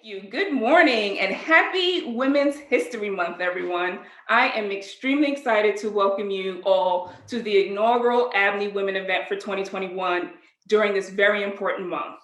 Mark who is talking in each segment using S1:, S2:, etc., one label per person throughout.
S1: you. Good morning and happy Women's History Month, everyone. I am extremely excited to welcome you all to the inaugural ABNY Women event for 2021 during this very important month.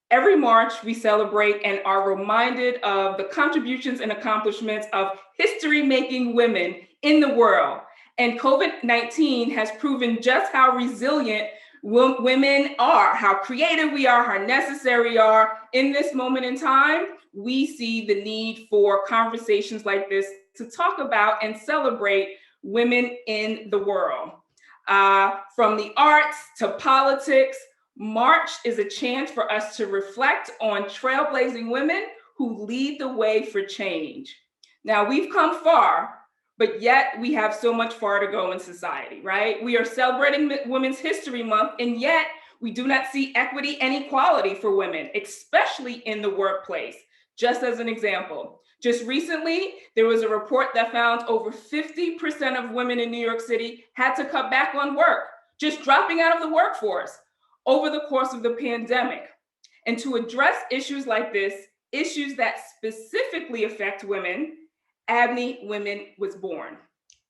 S1: Every March, we celebrate and are reminded of the contributions and accomplishments of history-making women in the world. And COVID-19 has proven just how resilient women are, how creative we are, how necessary we are. In this moment in time, we see the need for conversations like this to talk about and celebrate women in the world. From the arts to politics, March is a chance for us to reflect on trailblazing women who lead the way for change. Now, we've come far, but yet we have so much far to go in society, right? We are celebrating Women's History Month, and yet we do not see equity and equality for women, especially in the workplace. Just as an example, just recently, there was a report that found over 50% of women in New York City had to cut back on work, just dropping out of the workforce over the course of the pandemic. And to address issues like this, issues that specifically affect women, ABNY Women was born.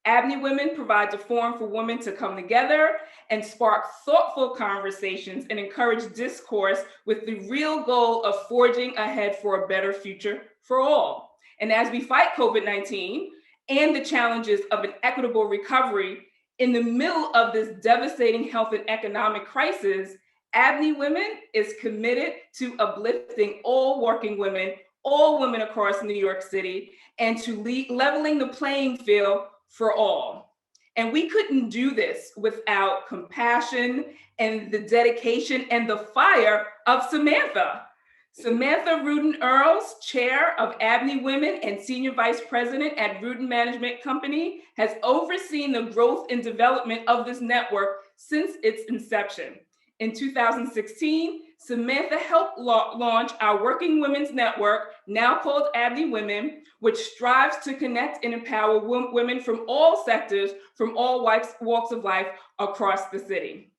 S1: ABNY Women provides a forum for women to come together and spark thoughtful conversations and encourage discourse with the real goal of forging ahead for a better future for all. And as we fight COVID-19 and the challenges of an equitable recovery in the middle of this devastating health and economic crisis, ABNY Women is committed to uplifting all working women, all women across New York City, and to leveling the playing field for all. And we couldn't do this without compassion and the dedication and the fire of Samantha. Samantha Rudin Earls, chair of ABNY Women and senior vice president at Rudin Management Company, has overseen the growth and development of this network since its inception. In 2016, Samantha helped launch our Working Women's Network, now called ABNY Women, which strives to connect and empower women from all sectors, from all walks of life across the city.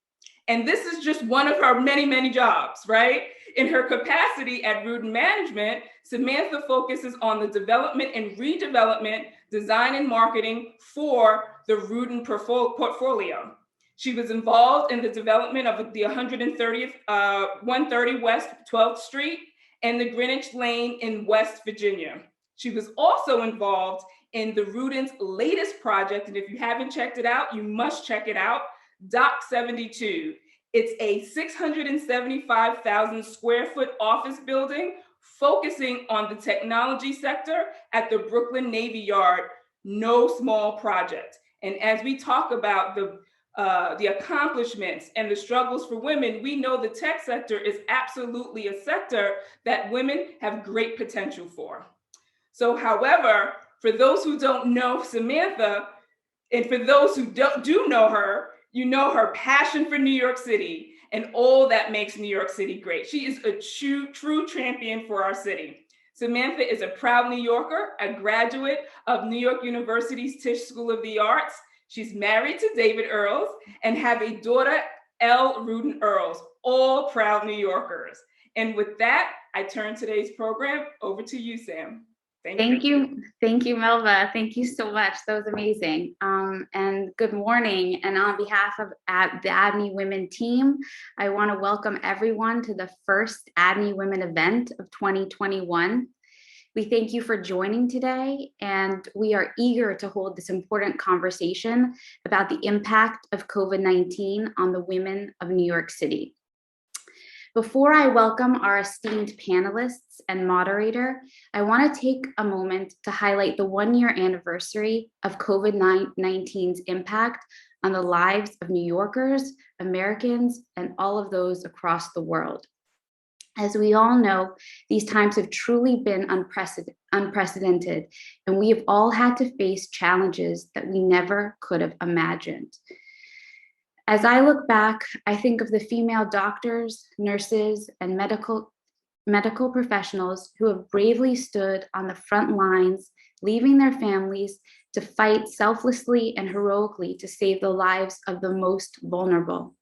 S1: And this is just one of her many, many jobs, right? In her capacity at Rudin Management, Samantha focuses on the development and redevelopment, design and marketing for the Rudin portfolio. She was involved in the development of the 130 West 12th Street and the Greenwich Lane in West Virginia. She was also involved in the Rudin's latest project, and if you haven't checked it out, you must check it out, Dock 72. It's a 675,000 square foot office building focusing on the technology sector at the Brooklyn Navy Yard, no small project. And as we talk about the accomplishments and the struggles for women, we know the tech sector is absolutely a sector that women have great potential for. So, however, for those who don't know Samantha, and for those who do know her, you know her passion for New York City and all that makes New York City great. She is a true champion for our city. Samantha is a proud New Yorker, a graduate of New York University's Tisch School of the Arts. She's married to David Earls and have a daughter, Elle Rudin Earls, all proud New Yorkers. And with that, I turn today's program over to you, Sam.
S2: Thank you, Melva. Thank you so much. That was amazing. And good morning. And on behalf of the ABNY Women team, I want to welcome everyone to the first ABNY Women event of 2021. We thank you for joining today, and we are eager to hold this important conversation about the impact of COVID-19 on the women of New York City. Before I welcome our esteemed panelists and moderator, I want to take a moment to highlight the 1-year anniversary of COVID-19's impact on the lives of New Yorkers, Americans, and all of those across the world. As we all know, these times have truly been unprecedented, and we have all had to face challenges that we never could have imagined. As I look back, I think of the female doctors, nurses, and medical professionals who have bravely stood on the front lines, leaving their families to fight selflessly and heroically to save the lives of the most vulnerable.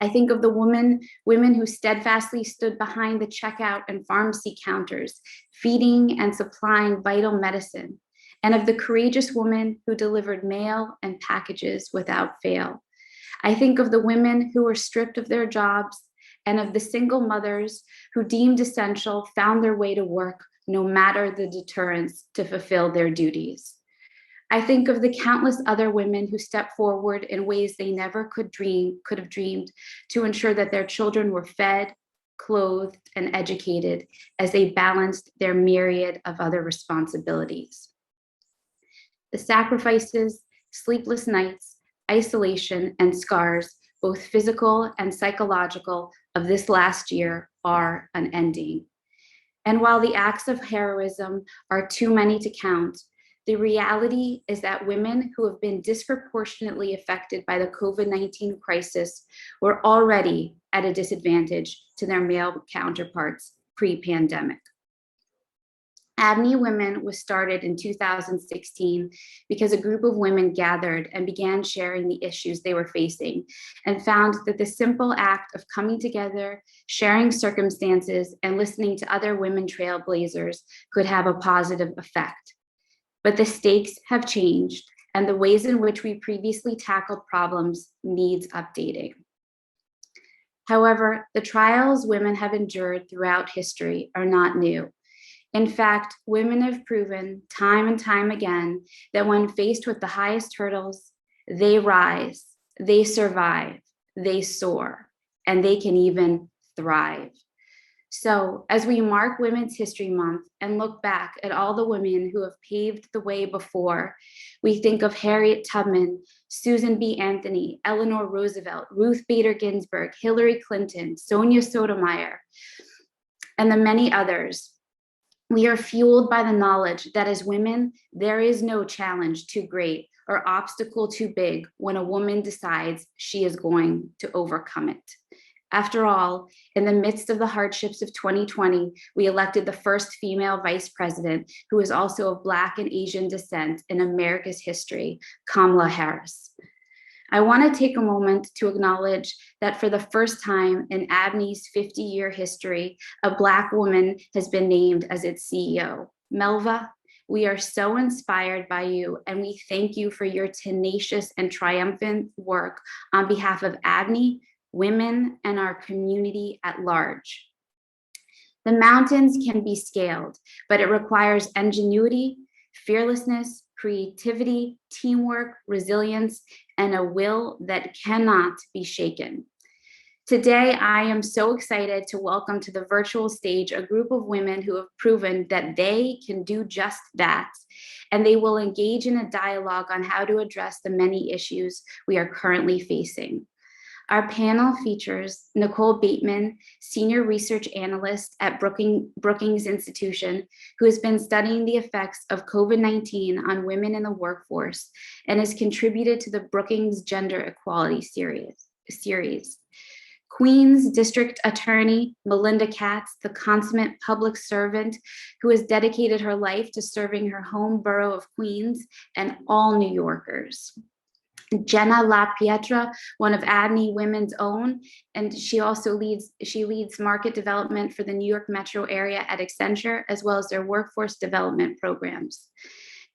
S2: I think of the women who steadfastly stood behind the checkout and pharmacy counters, feeding and supplying vital medicine, and of the courageous woman who delivered mail and packages without fail. I think of the women who were stripped of their jobs and of the single mothers who deemed essential found their way to work no matter the deterrence to fulfill their duties. I think of the countless other women who stepped forward in ways they never could have dreamed to ensure that their children were fed, clothed, and educated as they balanced their myriad of other responsibilities. The sacrifices, sleepless nights, isolation, and scars, both physical and psychological, of this last year are unending. And while the acts of heroism are too many to count, the reality is that women who have been disproportionately affected by the COVID-19 crisis were already at a disadvantage to their male counterparts pre-pandemic. ABNY Women was started in 2016 because a group of women gathered and began sharing the issues they were facing and found that the simple act of coming together, sharing circumstances, and listening to other women trailblazers could have a positive effect. But the stakes have changed, and the ways in which we previously tackled problems needs updating. However, the trials women have endured throughout history are not new. In fact, women have proven time and time again that when faced with the highest hurdles, they rise, they survive, they soar, and they can even thrive. So as we mark Women's History Month and look back at all the women who have paved the way before, we think of Harriet Tubman, Susan B. Anthony, Eleanor Roosevelt, Ruth Bader Ginsburg, Hillary Clinton, Sonia Sotomayor, and the many others. We are fueled by the knowledge that as women, there is no challenge too great or obstacle too big when a woman decides she is going to overcome it. After all, in the midst of the hardships of 2020, we elected the first female vice president who is also of Black and Asian descent in America's history, Kamala Harris. I want to take a moment to acknowledge that for the first time in ABNY's 50-year history, a Black woman has been named as its CEO. Melva, we are so inspired by you, and we thank you for your tenacious and triumphant work on behalf of ABNY, women, and our community at large. The mountains can be scaled, but it requires ingenuity, fearlessness, creativity, teamwork, resilience, and a will that cannot be shaken. Today, I am so excited to welcome to the virtual stage a group of women who have proven that they can do just that, and they will engage in a dialogue on how to address the many issues we are currently facing. Our panel features Nicole Bateman, Senior Research Analyst at Brookings Institution, who has been studying the effects of COVID-19 on women in the workforce and has contributed to the Brookings Gender Equality series. Queens District Attorney Melinda Katz, the consummate public servant who has dedicated her life to serving her home borough of Queens and all New Yorkers. Jenna LaPietra, one of ABNY Women's own, and she leads market development for the New York metro area at Accenture, as well as their workforce development programs.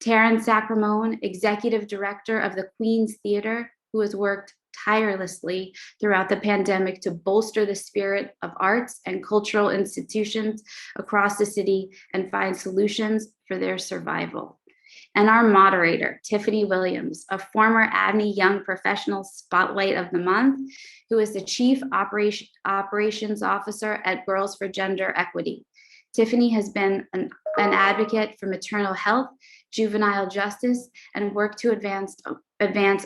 S2: Taryn Sacramone, Executive Director of the Queens Theater, who has worked tirelessly throughout the pandemic to bolster the spirit of arts and cultural institutions across the city and find solutions for their survival. And our moderator, Tiffany Williams, a former ABNY Young Professional Spotlight of the Month, who is the Chief Operations Officer at Girls for Gender Equity. Tiffany has been an advocate for maternal health, juvenile justice, and worked to advance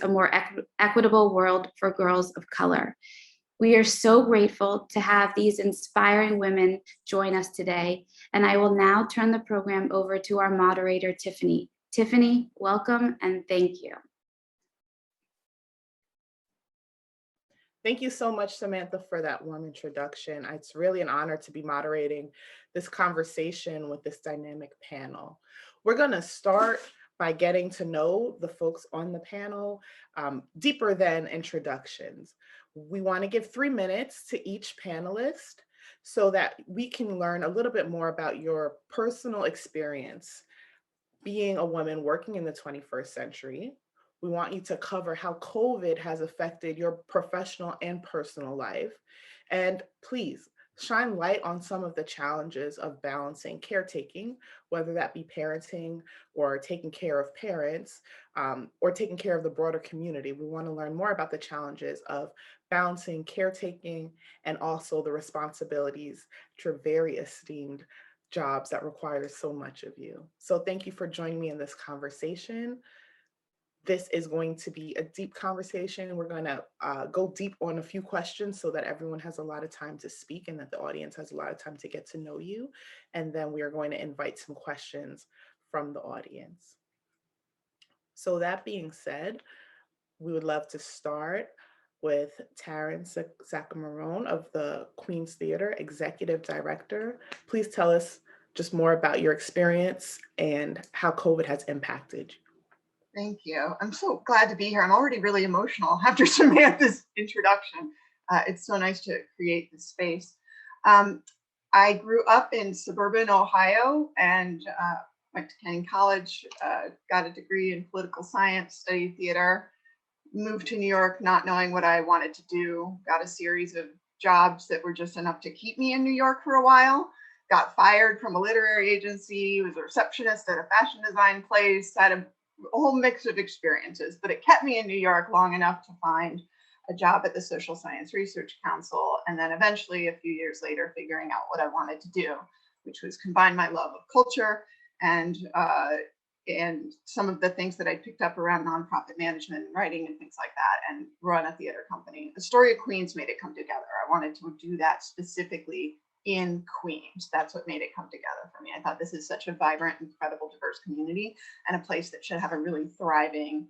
S2: a more equitable world for girls of color. We are so grateful to have these inspiring women join us today, and I will now turn the program over to our moderator, Tiffany. Tiffany, welcome and thank you.
S3: Thank you so much, Samantha, for that warm introduction. It's really an honor to be moderating this conversation with this dynamic panel. We're going to start by getting to know the folks on the panel deeper than introductions. We want to give 3 minutes to each panelist so that we can learn a little bit more about your personal experience being a woman working in the 21st century. We want you to cover how COVID has affected your professional and personal life. And please shine light on some of the challenges of balancing caretaking, whether that be parenting or taking care of parents, or taking care of the broader community. We want to learn more about the challenges of balancing caretaking and also the responsibilities to your very esteemed jobs that require so much of you. So thank you for joining me in this conversation. This is going to be a deep conversation. We're going to go deep on a few questions so that everyone has a lot of time to speak and that the audience has a lot of time to get to know you. And then we are going to invite some questions from the audience. So that being said, we would love to start with Taryn Sacramone of the Queen's Theater, Executive Director. Please tell us just more about your experience and how COVID has impacted you.
S4: Thank you. I'm so glad to be here. I'm already really emotional after Samantha's introduction. It's so nice to create this space. I grew up in suburban Ohio and went to Kenyon College, got a degree in political science, studied theater, moved to New York not knowing what I wanted to do, got a series of jobs that were just enough to keep me in New York for a while, got fired from a literary agency, was a receptionist at a fashion design place, had a whole mix of experiences, but it kept me in New York long enough to find a job at the Social Science Research Council, and then eventually a few years later figuring out what I wanted to do, which was combine my love of culture and some of the things that I picked up around nonprofit management and writing and things like that, and run a theater company. The Story of Queens made it come together. I wanted to do that specifically in Queens. That's what made it come together for me. I thought this is such a vibrant, incredible, diverse community and a place that should have a really thriving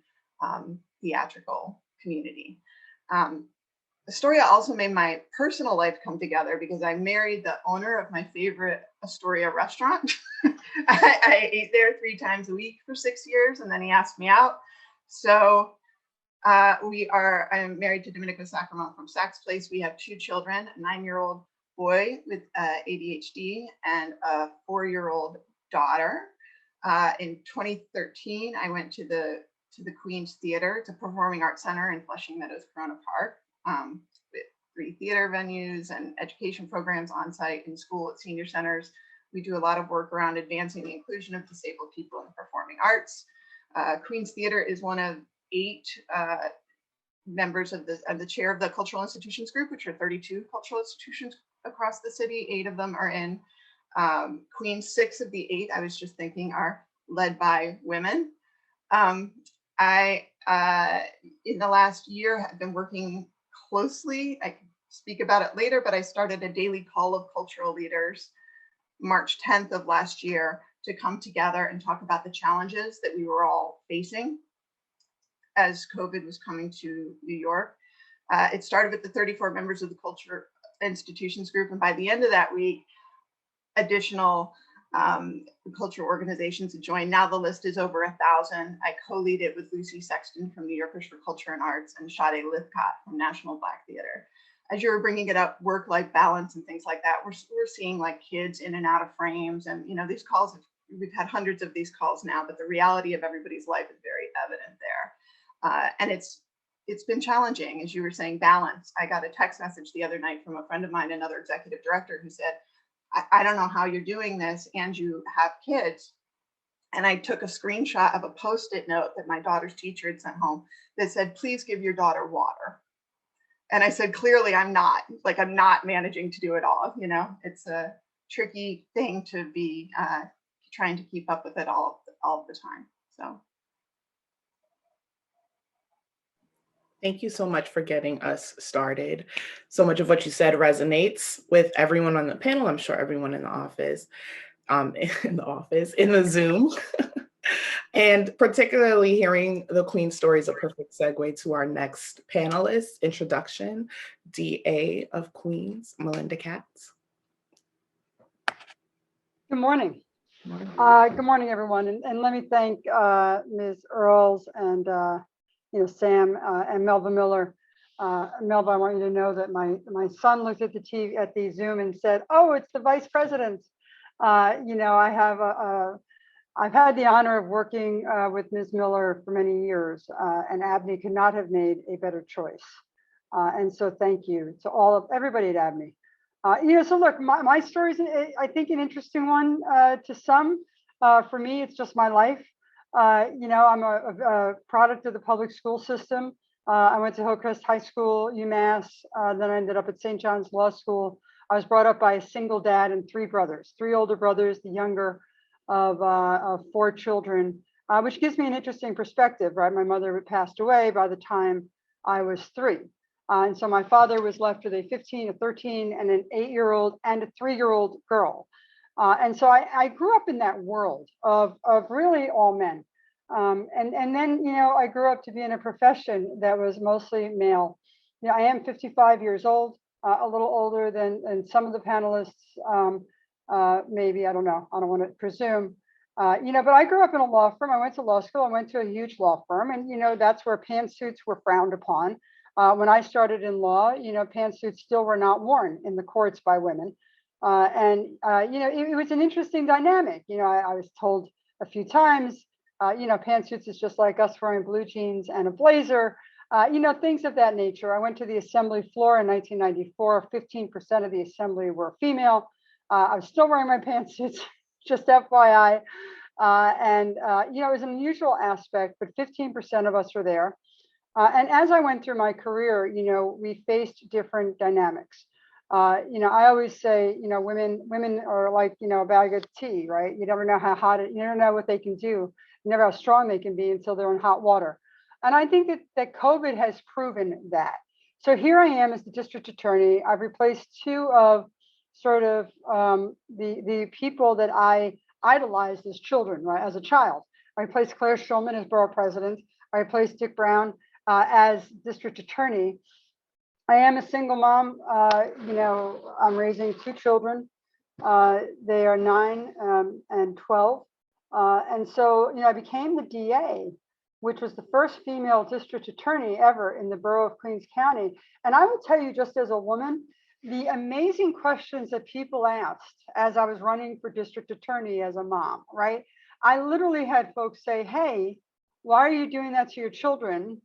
S4: theatrical community. Astoria also made my personal life come together because I married the owner of my favorite Astoria restaurant. I ate there 3 times a week for 6 years, and then he asked me out. So I'm married to Domenico Sacramone from Saks Place. We have 2 children, a 9-year-old boy with ADHD and a 4-year-old daughter. In 2013, I went to the Queen's Theater. It's a performing arts center in Flushing Meadows, Corona Park, with 3 theater venues and education programs on site in school at senior centers. We do a lot of work around advancing the inclusion of disabled people in the performing arts. Queen's Theater is one of 8 members of the chair of the Cultural Institutions Group, which are 32 cultural institutions across the city. 8 of them are in Queens. 6 of the 8, I was just thinking, are led by women. I, in the last year, have been working closely. I can speak about it later, but I started a daily call of cultural leaders March 10th of last year to come together and talk about the challenges that we were all facing as COVID was coming to New York. It started with the 34 members of the Cultural Institutions Group, and by the end of that week, additional cultural organizations had joined. Now the list is over 1,000. I co-lead it with Lucy Sexton from New Yorkers for Culture and Arts and Sade Lithcott from National Black Theater. As you were bringing it up, work-life balance and things like that, we're seeing like kids in and out of frames, and these calls, we've had hundreds of these calls now, but the reality of everybody's life is very evident there. And it's been challenging, as you were saying, balance. I got a text message the other night from a friend of mine, another executive director, who said, I don't know how you're doing this and you have kids. And I took a screenshot of a Post-it note that my daughter's teacher had sent home that said, please give your daughter water. And I said, clearly I'm not managing to do it all. It's a tricky thing to be trying to keep up with it all the time. So.
S3: Thank you so much for getting us started. So much of what you said resonates with everyone on the panel. I'm sure everyone in the office, in the Zoom. And particularly hearing the Queen story is a perfect segue to our next panelist introduction, DA of Queens, Melinda Katz.
S5: Good morning. Good morning, everyone, and let me thank Ms. Earls and Sam and Melva Miller. Melva, I want you to know that my son looked at the TV at the Zoom and said, "Oh, it's the vice president." I've had the honor of working with Ms. Miller for many years, and ABNY could not have made a better choice. And so thank you to everybody at ABNY. So look, my story is, I think, an interesting one to some. For me, it's just my life. I'm a product of the public school system. I went to Hillcrest High School, UMass, then I ended up at St. John's Law School. I was brought up by a single dad and three brothers, three older brothers, the younger of four children, which gives me an interesting perspective, right? My mother had passed away by the time I was 3. And so my father was left with a 15, a 13, and an 8-year-old and a 3-year-old girl. And so I grew up in that world of really all men. And then, I grew up to be in a profession that was mostly male. I am 55 years old, a little older than some of the panelists, maybe, I don't know, I don't want to presume. But I grew up in a law firm. I went to law school. I went to a huge law firm, and that's where pantsuits were frowned upon. When I started in law, pantsuits still were not worn in the courts by women. It was an interesting dynamic. I was told a few times, pantsuits is just like us wearing blue jeans and a blazer, things of that nature. I went to the assembly floor in 1994. 15% of the assembly were female. I was still wearing my pantsuits, just FYI. It was an unusual aspect, but 15% of us were there. And as I went through my career, we faced different dynamics. I always say, women are like, a bag of tea, right? You never know how hot you never know what they can do. You never know how strong they can be until they're in hot water. And I think that COVID has proven that. So here I am as the district attorney. I've replaced two of sort of the people that I idolized as children, right? As a child. I replaced Claire Schulman as borough president. I replaced Dick Brown as district attorney. I am a single mom. I'm raising 2 children. They are 9 and 12. And so, I became the DA, which was the first female district attorney ever in the borough of Queens County. And I will tell you, just as a woman, the amazing questions that people asked as I was running for district attorney as a mom, right? I literally had folks say, "Hey, why are you doing that to your children?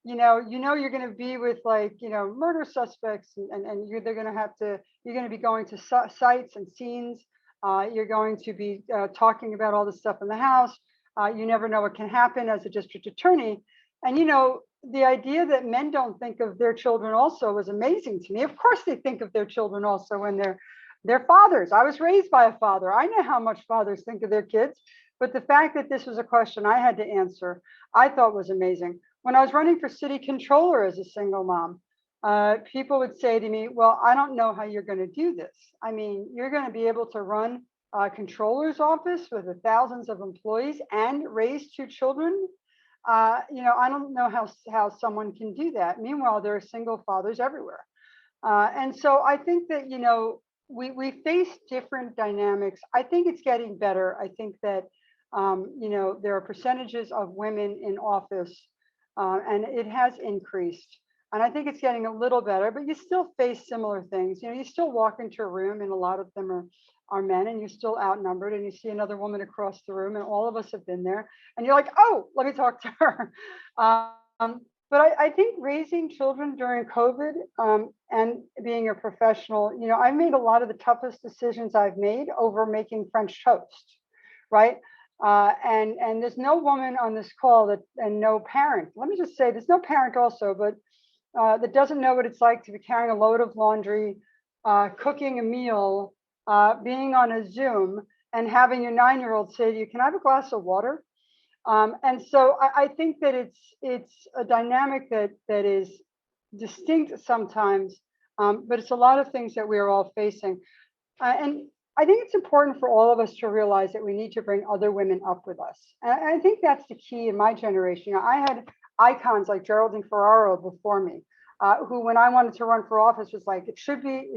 S5: You're going to be with murder suspects, and you're going to be going to sites and scenes. You're going to be talking about all this stuff in the house. You never know what can happen as a district attorney." And, the idea that men don't think of their children also was amazing to me. Of course, they think of their children also when they're fathers. I was raised by a father. I know how much fathers think of their kids. But the fact that this was a question I had to answer, I thought was amazing. When I was running for city controller as a single mom, people would say to me, "Well, I don't know how you're going to do this. I mean, you're going to be able to run a controller's office with thousands of employees and raise 2 children. I don't know how someone can do that." Meanwhile, there are single fathers everywhere. And so I think that, we face different dynamics. I think it's getting better. I think that, there are percentages of women in office, and it has increased. And I think it's getting a little better, but you still face similar things. You still walk into a room and a lot of them are men, and you're still outnumbered, and you see another woman across the room, and all of us have been there. And you're like, "Oh, let me talk to her." But I think raising children during COVID and being a professional, I've made a lot of the toughest decisions I've made over making French toast, right? And there's no woman on this call and no parent. Let me just say, there's no parent also, but that doesn't know what it's like to be carrying a load of laundry, cooking a meal, being on a Zoom, and having your 9-year-old say to you, "Can I have a glass of water?" And so I think that it's a dynamic that is distinct sometimes, but it's a lot of things that we are all facing. And I think it's important for all of us to realize that we need to bring other women up with us. And I think that's the key in my generation. I had icons like Geraldine Ferraro before me, who, when I wanted to run for office, was like, it should be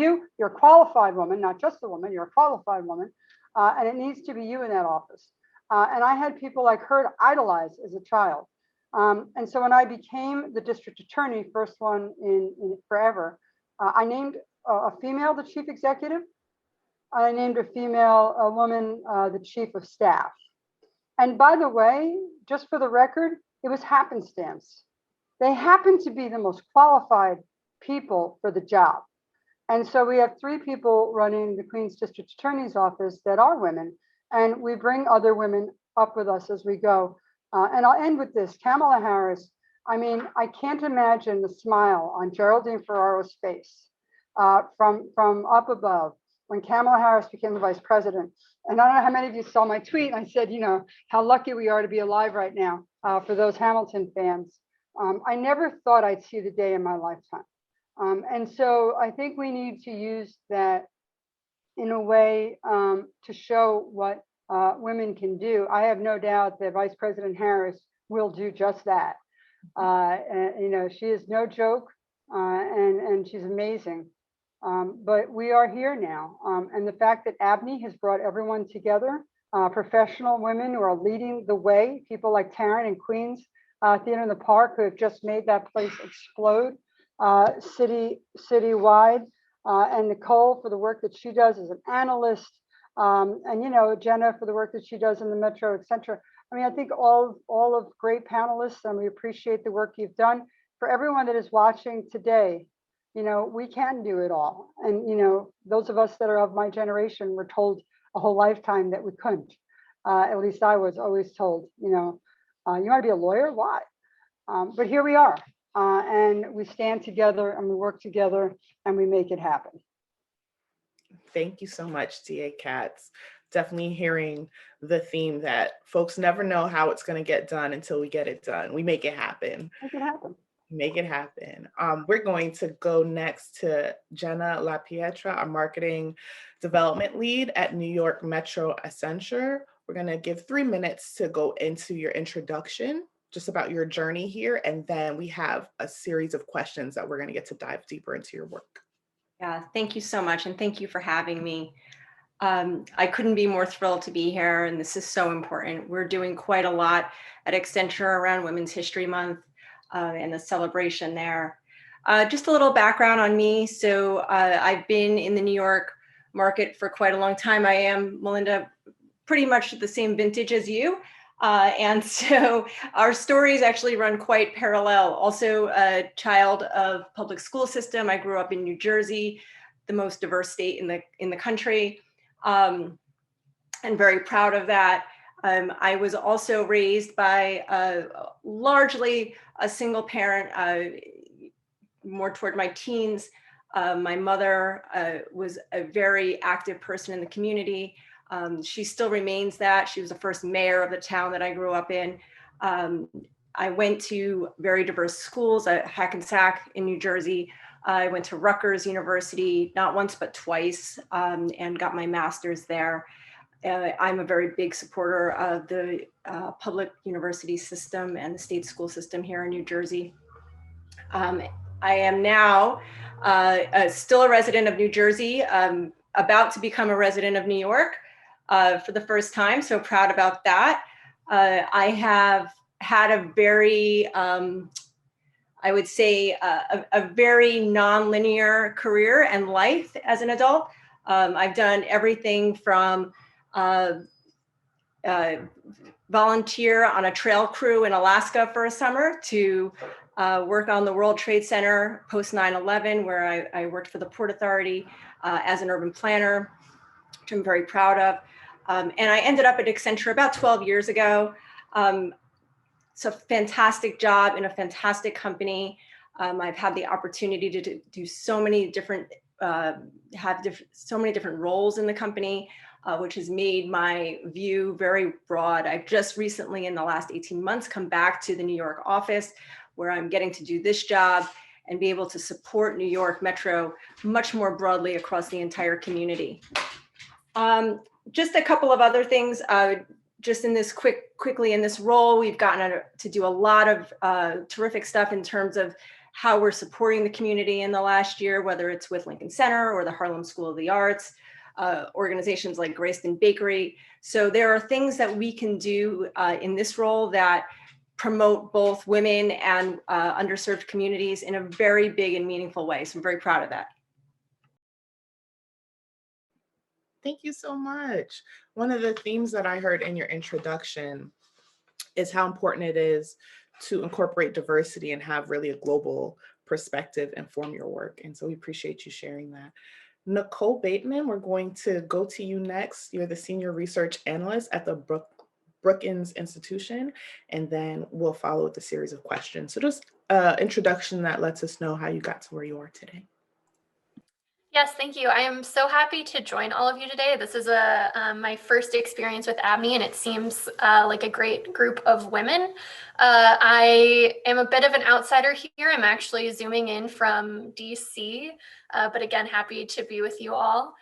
S5: you. You're a qualified woman, not just a woman. You're a qualified woman. and it needs to be you in that office. And I had people like her to idolize as a child. And so when I became the district attorney, first one in forever, I named a female the chief executive. I named a woman, the chief of staff. And by the way, just for the record, it was happenstance. They happen to be the most qualified people for the job. And so we have 3 people running the Queens District Attorney's Office that are women, and we bring other women up with us as we go. And I'll end with this, Kamala Harris. I mean, I can't imagine the smile on Geraldine Ferraro's face from up above when Kamala Harris became the vice president. And I don't know how many of you saw my tweet. And I said, you know, how lucky we are to be alive right now for those Hamilton fans. I never thought I'd see the day in my lifetime. And so I think we need to use that in a way to show what women can do. I have no doubt that Vice President Harris will do just that. And, you know, she is no joke and she's amazing. But we are here now. And the fact that ABNY has brought everyone together, professional women who are leading the way, people like Taryn and Queens Theater in the Park, who have just made that place explode citywide, and Nicole for the work that she does as an analyst, and you know, Jenna for the work that she does in the Metro Accenture. I mean, I think all of great panelists, and we appreciate the work you've done. For everyone that is watching today, you know, we can do it all. And you know, those of us that are of my generation were told a whole lifetime that we couldn't. At least I was always told, you know, you want to be a lawyer? Why? But here we are. And we stand together and we work together and we make it happen.
S3: Thank you so much, TA Katz. Definitely hearing the theme that folks never know how it's going to get done until we get it done. We make it happen.
S5: Make it happen.
S3: Make it happen. We're going to go next to Jenna LaPietra, our marketing development lead at New York Metro Accenture. We're going to give 3 minutes to go into your introduction, just about your journey here. And then we have a series of questions that we're going to get to dive deeper into your work.
S6: Yeah, thank you so much. And thank you for having me. I couldn't be more thrilled to be here. And this is so important. We're doing quite a lot at Accenture around Women's History Month and the celebration there. Just a little background on me. So I've been in the New York market for quite a long time. I am, Melinda, pretty much the same vintage as you. And so our stories actually run quite parallel. Also a child of public school system. I grew up in New Jersey, the most diverse state in the country, and very proud of that. I was also raised by largely a single parent, more toward my teens. My mother was a very active person in the community. She still remains that. She was the first mayor of the town that I grew up in. I went to very diverse schools at Hackensack in New Jersey. I went to Rutgers University, not once, but twice, and got my master's there. I'm a very big supporter of the public university system and the state school system here in New Jersey. I am now still a resident of New Jersey, about to become a resident of New York. For the first time, so proud about that. I have had a very, I would say, a very non-linear career and life as an adult. I've done everything from volunteer on a trail crew in Alaska for a summer to work on the World Trade Center post 9/11, where I worked for the Port Authority as an urban planner, which I'm very proud of. And I ended up at Accenture about 12 years ago. It's a fantastic job in a fantastic company. I've had the opportunity to do so many different, so many different roles in the company, which has made my view very broad. I've just recently, in the last 18 months, come back to the New York office, where I'm getting to do this job and be able to support New York Metro much more broadly across the entire community. Just a couple of other things, just in this quickly in this role, we've gotten to do a lot of terrific stuff in terms of how we're supporting the community in the last year, whether it's with Lincoln Center or the Harlem School of the Arts. organizations like Grayston Bakery. So there are things that we can do in this role that promote both women and underserved communities in a very big and meaningful way. So I'm very proud of that.
S3: Thank you so much. One of the themes that I heard in your introduction is how important it is to incorporate diversity and have really a global perspective inform your work. And so we appreciate you sharing that. Nicole Bateman, we're going to go to you next. You're the Senior Research Analyst at the Brookings Institution, and then we'll follow with a series of questions. So just an introduction that lets us know how you got to where you are today.
S7: Yes, thank you. I am so happy to join all of you today. This is my first experience with ABNY, and it seems like a great group of women. I am a bit of an outsider here. I'm actually zooming in from DC, but again, happy to be with you all.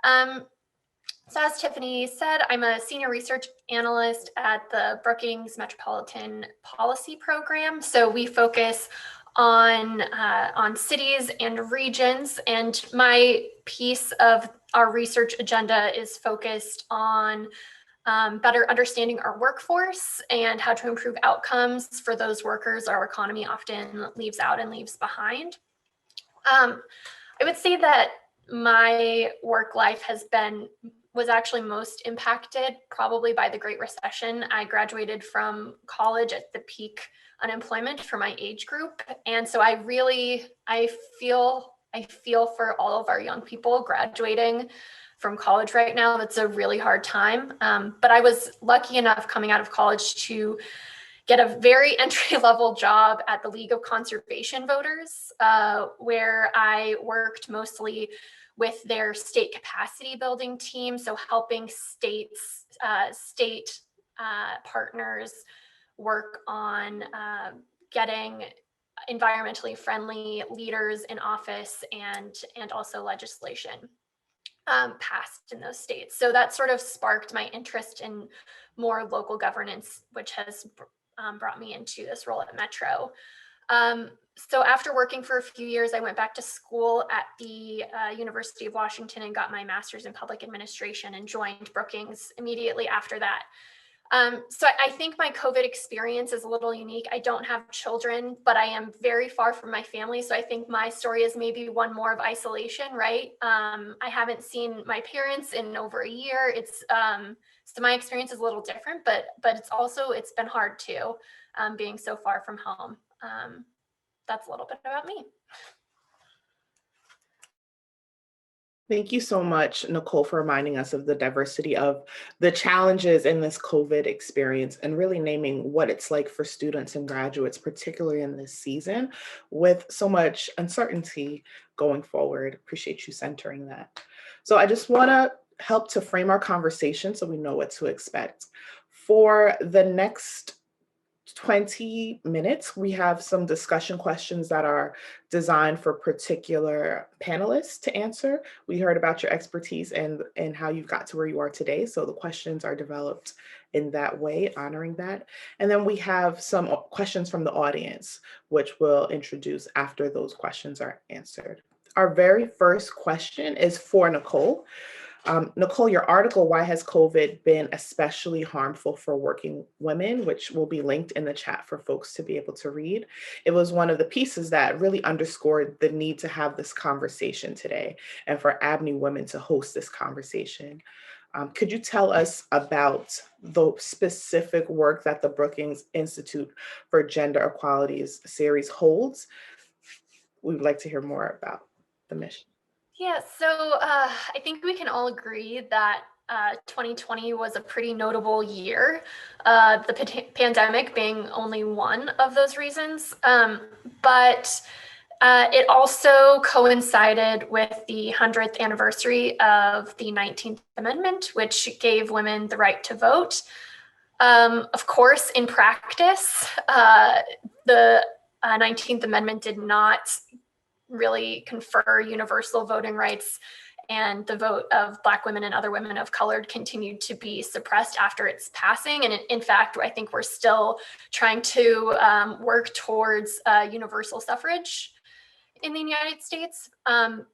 S7: So as Tiffany said, I'm a senior research analyst at the Brookings Metropolitan Policy Program. So we focus on cities and regions, and my piece of our research agenda is focused on better understanding our workforce and how to improve outcomes for those workers our economy often leaves out and leaves behind. I would say that my work life was actually most impacted probably by the Great Recession. I graduated from college at the peak unemployment for my age group. And so I feel for all of our young people graduating from college right now. That's a really hard time. But I was lucky enough coming out of college to get a very entry-level job at the League of Conservation Voters, where I worked mostly with their state capacity building team. So helping state partners work on getting environmentally friendly leaders in office and also legislation passed in those states. So that sort of sparked my interest in more local governance, which has brought me into this role at Metro. So after working for a few years, I went back to school at the University of Washington and got my master's in public administration and joined Brookings immediately after that. So I think my COVID experience is a little unique. I don't have children, but I am very far from my family. So I think my story is maybe one more of isolation, right? I haven't seen my parents in over a year. So my experience is a little different, but it's been hard too, being so far from home. That's a little bit about me.
S3: Thank you so much, Nicole, for reminding us of the diversity of the challenges in this COVID experience and really naming what it's like for students and graduates, particularly in this season, with so much uncertainty going forward. Appreciate you centering that. So I just want to help to frame our conversation so we know what to expect. For the next 20 minutes, we have some discussion questions that are designed for particular panelists to answer. We heard about your expertise and how you got to where you are today. So the questions are developed in that way, honoring that. And then we have some questions from the audience, which we'll introduce after those questions are answered. Our very first question is for Nicole. Nicole, your article, Why Has COVID Been Especially Harmful for Working Women, which will be linked in the chat for folks to be able to read. It was one of the pieces that really underscored the need to have this conversation today and for ABNY Women to host this conversation. Could you tell us about the specific work that the Brookings Institute for Gender Equality's series holds? We would like to hear more about the mission.
S7: Yeah, so I think we can all agree that 2020 was a pretty notable year, the pandemic being only one of those reasons. But it also coincided with the 100th anniversary of the 19th Amendment, which gave women the right to vote. Of course, in practice, the 19th Amendment did not really confer universal voting rights, and the vote of Black women and other women of color continued to be suppressed after its passing. And in fact, I think we're still trying to work towards universal suffrage in the United States. But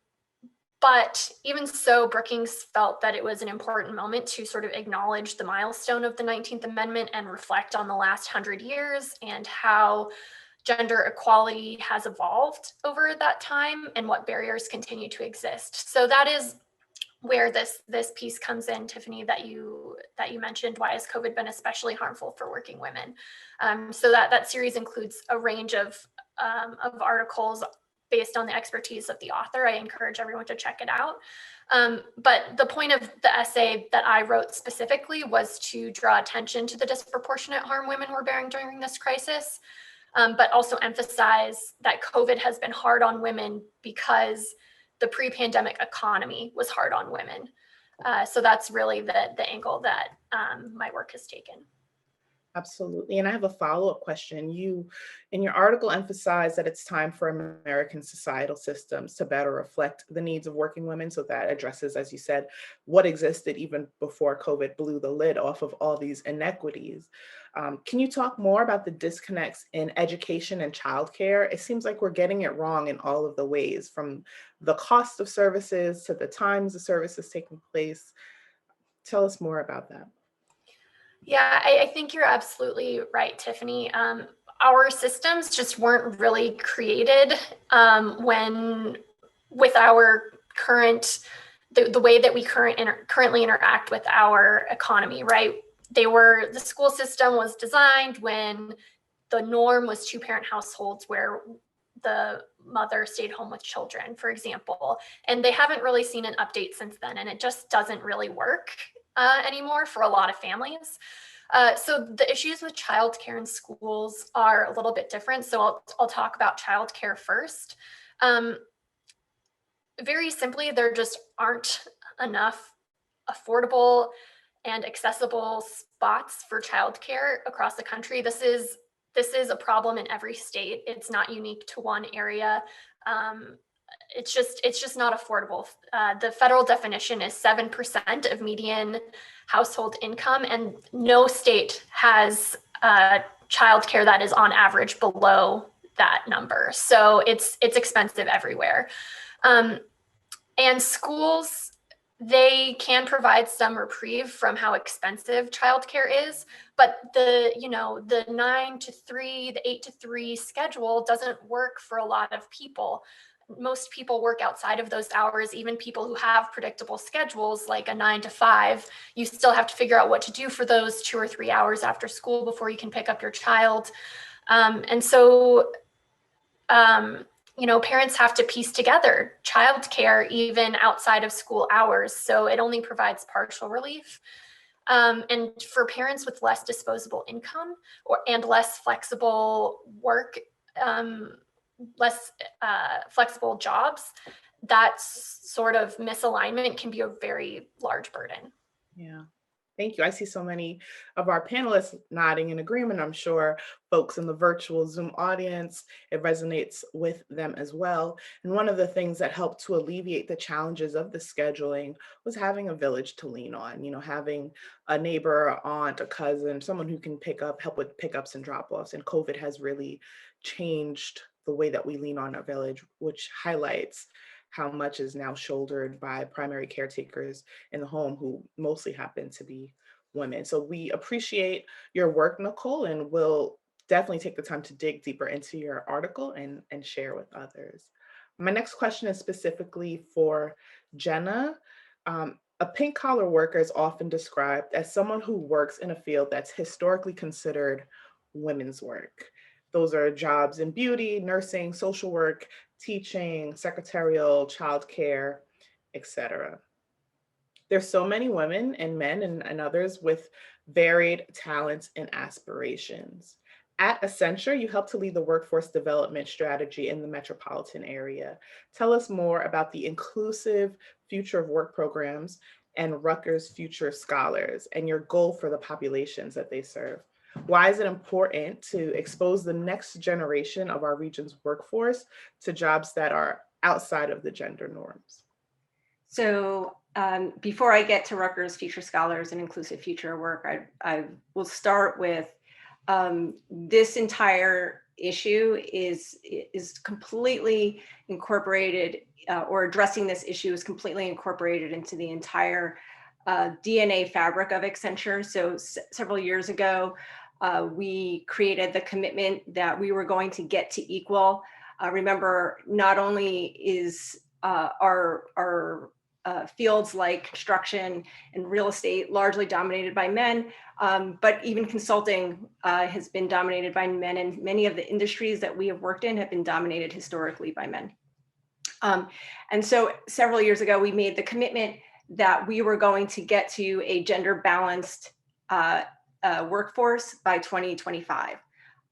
S7: But even so, Brookings felt that it was an important moment to sort of acknowledge the milestone of the 19th Amendment and reflect on the last 100 years and how gender equality has evolved over that time and what barriers continue to exist. So that is where this piece comes in, Tiffany, that you mentioned. Why has COVID been especially harmful for working women? So that series includes a range of articles based on the expertise of the author. I encourage everyone to check it out. But the point of the essay that I wrote specifically was to draw attention to the disproportionate harm women were bearing during this crisis, but also emphasize that COVID has been hard on women because the pre-pandemic economy was hard on women. So that's really the angle that my work has taken.
S3: Absolutely. And I have a follow-up question. You, in your article, emphasize that it's time for American societal systems to better reflect the needs of working women. So that addresses, as you said, what existed even before COVID blew the lid off of all these inequities. Can you talk more about the disconnects in education and childcare? It seems like we're getting it wrong in all of the ways, from the cost of services to the times the service is taking place. Tell us more about that.
S7: Yeah, I think you're absolutely right, Tiffany. Our systems just weren't really created with our current, the way that we currently interact with our economy, right? The school system was designed when the norm was two-parent households where the mother stayed home with children, for example, and they haven't really seen an update since then, and it just doesn't really work anymore for a lot of families. So the issues with childcare in schools are a little bit different. So I'll talk about childcare first. Very simply, there just aren't enough affordable and accessible spots for childcare across the country. This is a problem in every state. It's not unique to one area. It's just not affordable. The federal definition is 7% of median household income, and no state has childcare that is on average below that number. So it's expensive everywhere. And schools, they can provide some reprieve from how expensive childcare is, but the 9 to 3, the 8 to 3 schedule doesn't work for a lot of people. Most people work outside of those hours. Even people who have predictable schedules, like a 9 to 5, you still have to figure out what to do for those 2 or 3 hours after school before you can pick up your child. And so, parents have to piece together childcare even outside of school hours. So it only provides partial relief. And for parents with less disposable income and less flexible work, less flexible jobs, that sort of misalignment can be a very large burden.
S3: Yeah, thank you. I see so many of our panelists nodding in agreement. I'm sure folks in the virtual Zoom audience, it resonates with them as well. And one of the things that helped to alleviate the challenges of the scheduling was having a village to lean on, having a neighbor, a aunt, a cousin, someone who can help with pickups and drop-offs. And COVID has really changed the way that we lean on our village, which highlights how much is now shouldered by primary caretakers in the home, who mostly happen to be women. So we appreciate your work, Nicole, and we'll definitely take the time to dig deeper into your article and share with others. My next question is specifically for Jenna. A pink collar worker is often described as someone who works in a field that's historically considered women's work. Those are jobs in beauty, nursing, social work, teaching, secretarial, childcare, etc. There's so many women and men and others with varied talents and aspirations. At Accenture, you help to lead the workforce development strategy in the metropolitan area. Tell us more about the inclusive future of work programs and Rutgers Future Scholars and your goal for the populations that they serve. Why is it important to expose the next generation of our region's workforce to jobs that are outside of the gender norms?
S6: So before I get to Rutgers Future Scholars and inclusive future work, I will start with this entire issue is completely incorporated, or addressing this issue is completely incorporated into the entire DNA fabric of Accenture. So several years ago, we created the commitment that we were going to get to equal. Remember, not only is our fields like construction and real estate largely dominated by men, but even consulting has been dominated by men, and many of the industries that we have worked in have been dominated historically by men. And so several years ago, we made the commitment that we were going to get to a gender balanced workforce by 2025.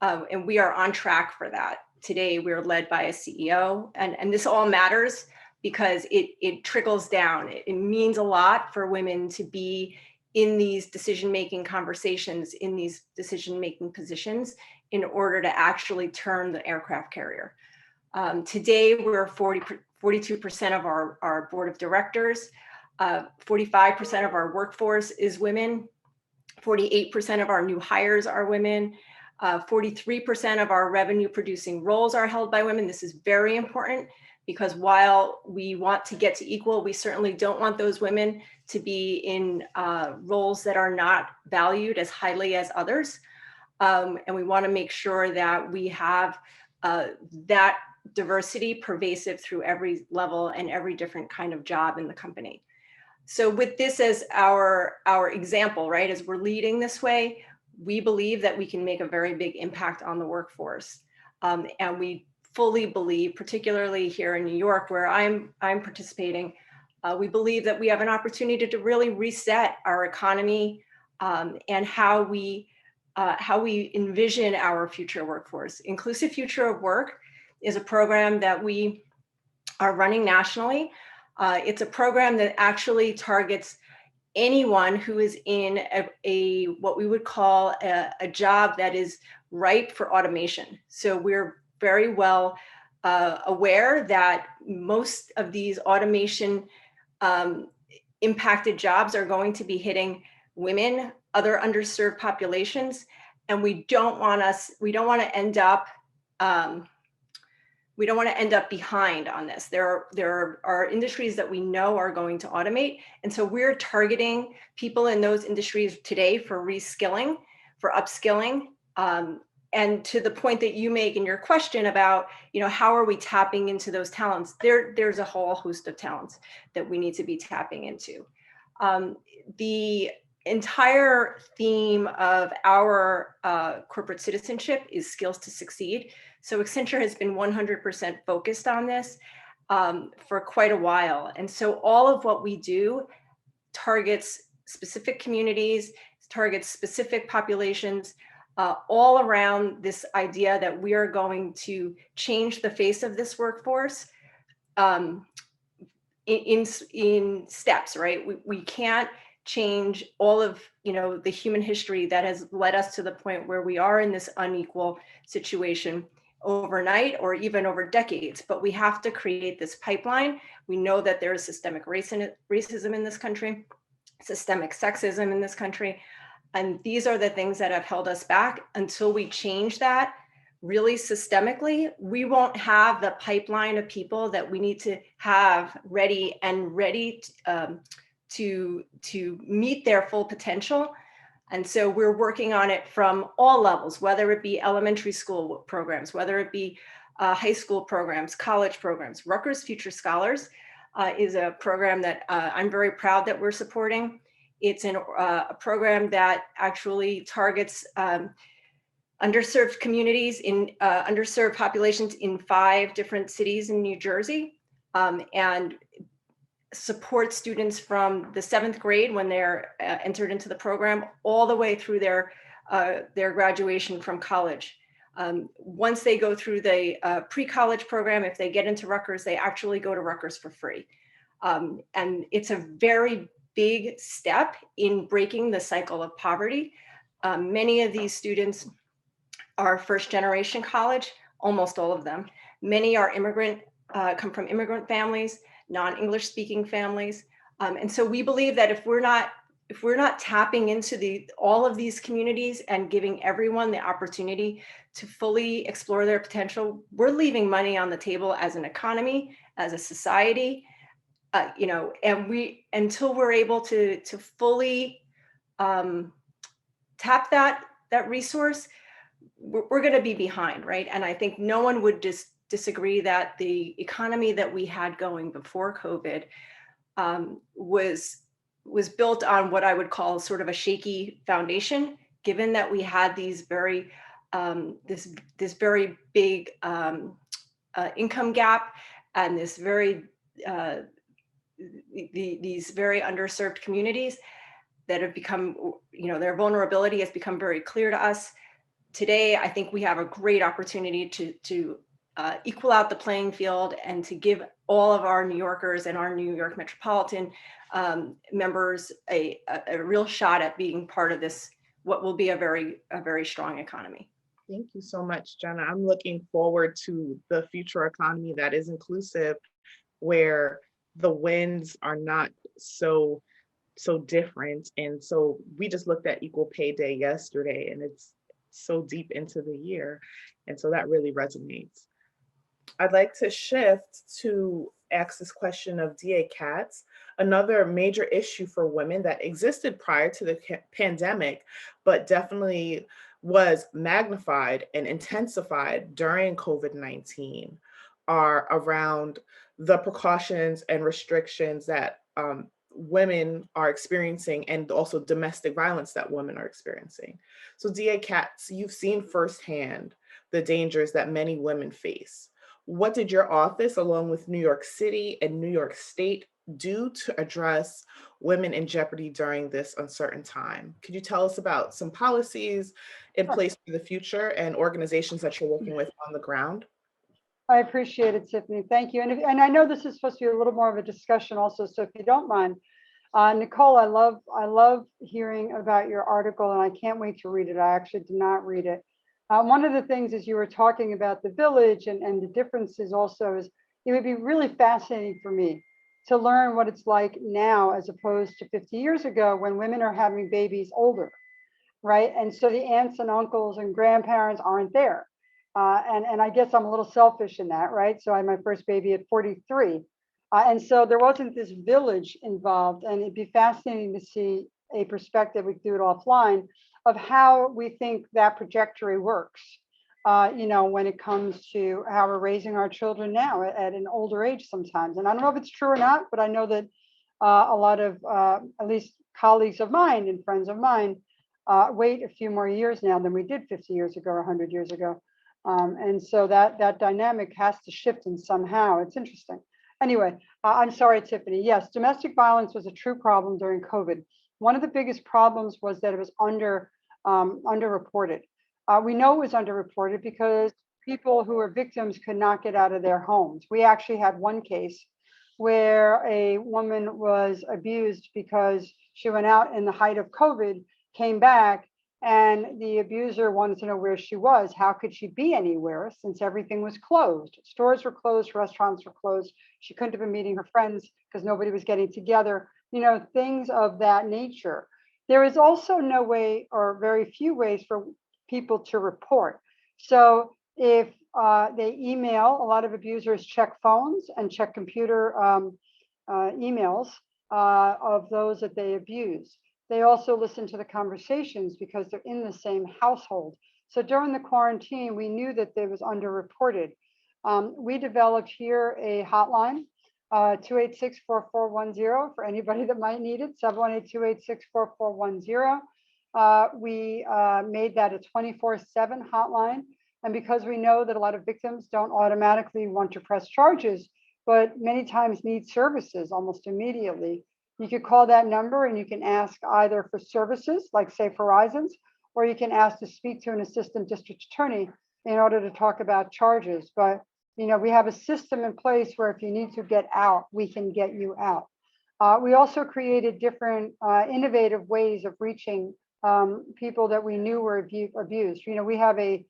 S6: And we are on track for that. Today, we're led by a CEO, and this all matters because it trickles down. It means a lot for women to be in these decision-making conversations, in these decision-making positions, in order to actually turn the aircraft carrier. Today, we're 42% of our board of directors, 45% of our workforce is women, 48% of our new hires are women, 43% of our revenue producing roles are held by women. This is very important because while we want to get to equal, we certainly don't want those women to be in roles that are not valued as highly as others. And we want to make sure that we have that diversity pervasive through every level and every different kind of job in the company. So with this as our example, right, as we're leading this way, we believe that we can make a very big impact on the workforce. And we fully believe, particularly here in New York, where I'm participating, we believe that we have an opportunity to really reset our economy and how we envision our future workforce. Inclusive Future of Work is a program that we are running nationally. It's a program that actually targets anyone who is in a what we would call a job that is ripe for automation. So we're very well aware that most of these automation impacted jobs are going to be hitting women, other underserved populations, and we don't want to end up behind on this. There are industries that we know are going to automate. And so we're targeting people in those industries today for reskilling, for upskilling. And to the point that you make in your question about, how are we tapping into those talents? There's a whole host of talents that we need to be tapping into. The entire theme of our corporate citizenship is skills to succeed. So Accenture has been 100% focused on this for quite a while. And so all of what we do targets specific communities, targets specific populations, all around this idea that we are going to change the face of this workforce in steps, right? We can't change all of the human history that has led us to the point where we are in this unequal situation overnight or even over decades, but we have to create this pipeline. We know that there is systemic racism in this country, systemic sexism in this country, and these are the things that have held us back. Until we change that really systemically, we won't have the pipeline of people that we need to have ready to meet their full potential. And so we're working on it from all levels, whether it be elementary school programs, whether it be high school programs, college programs. Rutgers Future Scholars is a program that I'm very proud that we're supporting. It's a program that actually targets underserved communities in underserved populations in 5 different cities in New Jersey, and support students from the 7th grade when they're entered into the program all the way through their graduation from college. Once they go through the pre-college program, if they get into Rutgers, they actually go to Rutgers for free. And it's a very big step in breaking the cycle of poverty. Many of these students are first generation college, almost all of them. Many are come from immigrant families, non-English speaking families. And so we believe that if we're not if we're not tapping into all of these communities and giving everyone the opportunity to fully explore their potential, we're leaving money on the table as an economy, as a society, you know, and until we're able to fully tap that resource, we're going to be behind, right? And I think no one would disagree that the economy that we had going before COVID was built on what I would call sort of a shaky foundation, given that we had these very this very big income gap and this very these very underserved communities that have become, you know, their vulnerability has become very clear to us. Today, I think we have a great opportunity to equal out the playing field and to give all of our New Yorkers and our New York metropolitan members a real shot at being part of this, what will be a very strong economy.
S3: Thank you so much, Jenna. I'm looking forward to the future economy that is inclusive, where the wins are not so different. And so we just looked at Equal Pay Day yesterday, and it's so deep into the year. And so that really resonates. I'd like to shift to ask this question of DA Katz. Another major issue for women that existed prior to the pandemic, but definitely was magnified and intensified during COVID-19, are around the precautions and restrictions that women are experiencing, and also domestic violence that women are experiencing. So DA Katz, you've seen firsthand the dangers that many women face. What did your office, along with New York City and New York State, do to address women in jeopardy during this uncertain time? Could you tell us about some policies in place for the future and organizations that you're working with on the ground?
S5: I appreciate it, Tiffany. Thank you. And I know this is supposed to be a little more of a discussion also, so if you don't mind, Nicole, I love hearing about your article, and I can't wait to read it. I actually did not read it. One of the things as you were talking about the village and the differences also is it would be really fascinating for me to learn what it's like now as opposed to 50 years ago when women are having babies older, right? And so the aunts and uncles and grandparents aren't there. And I guess I'm a little selfish in that, right? So I had my first baby at 43. And so there wasn't this village involved, and it'd be fascinating to see a perspective, we could do it offline, of how we think that trajectory works, you know, when it comes to how we're raising our children now at an older age sometimes. And I don't know if it's true or not, but I know that a lot of, at least colleagues of mine and friends of mine, wait a few more years now than we did 50 years ago or 100 years ago. And so that dynamic has to shift in somehow. It's interesting. Anyway, I'm sorry, Tiffany. Yes, domestic violence was a true problem during COVID. One of the biggest problems was that it was underreported. We know it was underreported because people who were victims could not get out of their homes. We actually had one case where a woman was abused because she went out in the height of COVID, came back, and the abuser wanted to know where she was. How could she be anywhere since everything was closed? Stores were closed, restaurants were closed. She couldn't have been meeting her friends because nobody was getting together, you know, things of that nature. There is also no way, or very few ways, for people to report. So if they email, a lot of abusers check phones and check computer emails of those that they abuse. They also listen to the conversations because they're in the same household. So during the quarantine, we knew that there was underreported. We developed here a hotline, 286-4410 for anybody that might need it, 718-286-4410. We made that a 24/7 hotline. And because we know that a lot of victims don't automatically want to press charges, but many times need services almost immediately, you could call that number and you can ask either for services like Safe Horizons, or you can ask to speak to an assistant district attorney in order to talk about charges. But you know, we have a system in place where if you need to get out, we can get you out. We also created different innovative ways of reaching people that we knew were abused. You know, we have a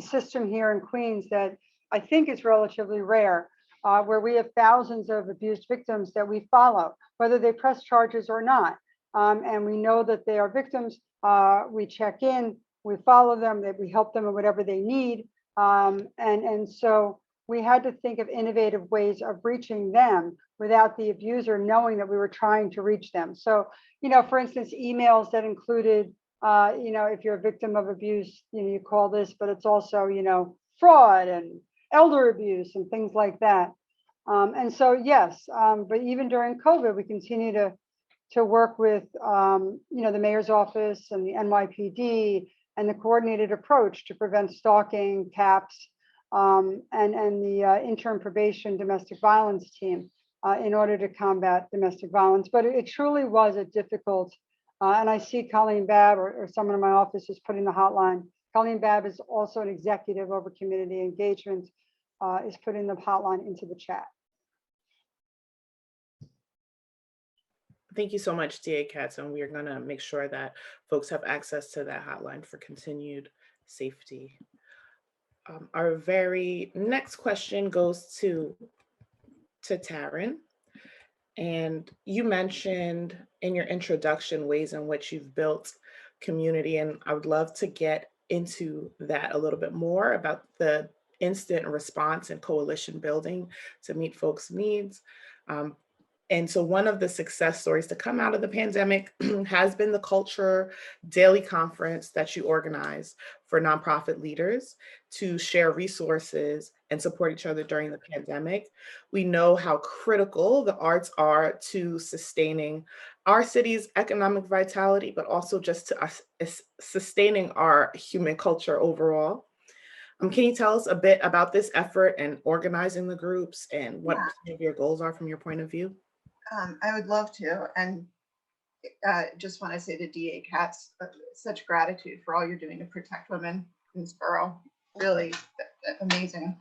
S5: system here in Queens that I think is relatively rare, where we have thousands of abused victims that we follow, whether they press charges or not. And we know that they are victims. We check in, we follow them, that we help them in whatever they need. And so we had to think of innovative ways of reaching them without the abuser knowing that we were trying to reach them. So, for instance, emails that included, if you're a victim of abuse, you call this, but it's also, fraud and elder abuse and things like that. And so, yes, but even during COVID, we continue to work with, the mayor's office and the NYPD and the coordinated approach to prevent stalking, CAPS, and the interim probation domestic violence team in order to combat domestic violence. But it truly was a difficult, and I see Colleen Babb or someone in my office is putting the hotline. Colleen Babb is also an executive over community engagement, is putting the hotline into the chat.
S3: Thank you so much, DA Katz, and we are going to make sure that folks have access to that hotline for continued safety. Our very next question goes to Taryn. And you mentioned in your introduction ways in which you've built community, and I would love to get into that a little bit more about the instant response and coalition building to meet folks' needs. And so one of the success stories to come out of the pandemic has been the Culture Daily Conference that you organize for nonprofit leaders to share resources and support each other during the pandemic. We know how critical the arts are to sustaining our city's economic vitality, but also just to us sustaining our human culture overall. Can you tell us a bit about this effort and organizing the groups and what some of your goals are from your point of view?
S4: I would love to, and just want to say to DA Katz, such gratitude for all you're doing to protect women in this borough. Really amazing.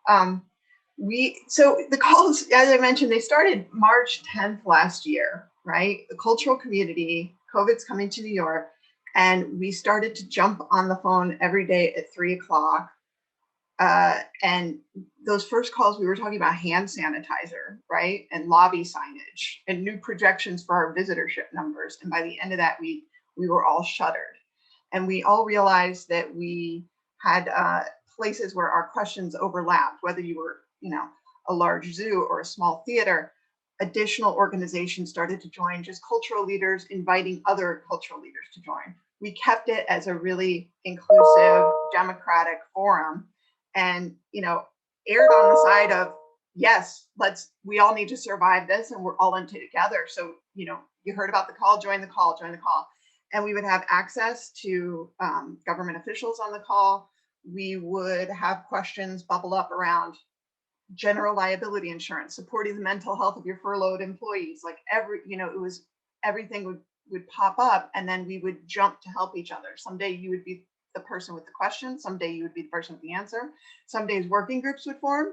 S4: So the calls, as I mentioned, they started March 10th last year, right? The cultural community, COVID's coming to New York, and we started to jump on the phone every day at 3 o'clock. And those first calls, we were talking about hand sanitizer, right? And lobby signage and new projections for our visitorship numbers. And by the end of that, we were all shuttered. And we all realized that we had places where our questions overlapped, whether you were, a large zoo or a small theater. Additional organizations started to join, just cultural leaders inviting other cultural leaders to join. We kept it as a really inclusive, democratic forum. And, aired on the side of, yes, we all need to survive this and we're all in it together. So, you heard about the call, join the call, join the call. And we would have access to government officials on the call. We would have questions bubble up around general liability insurance, supporting the mental health of your furloughed employees. Like it was, everything would pop up, and then we would jump to help each other. Someday you would be the person with the question. Someday you would be the person with the answer. Some days working groups would form.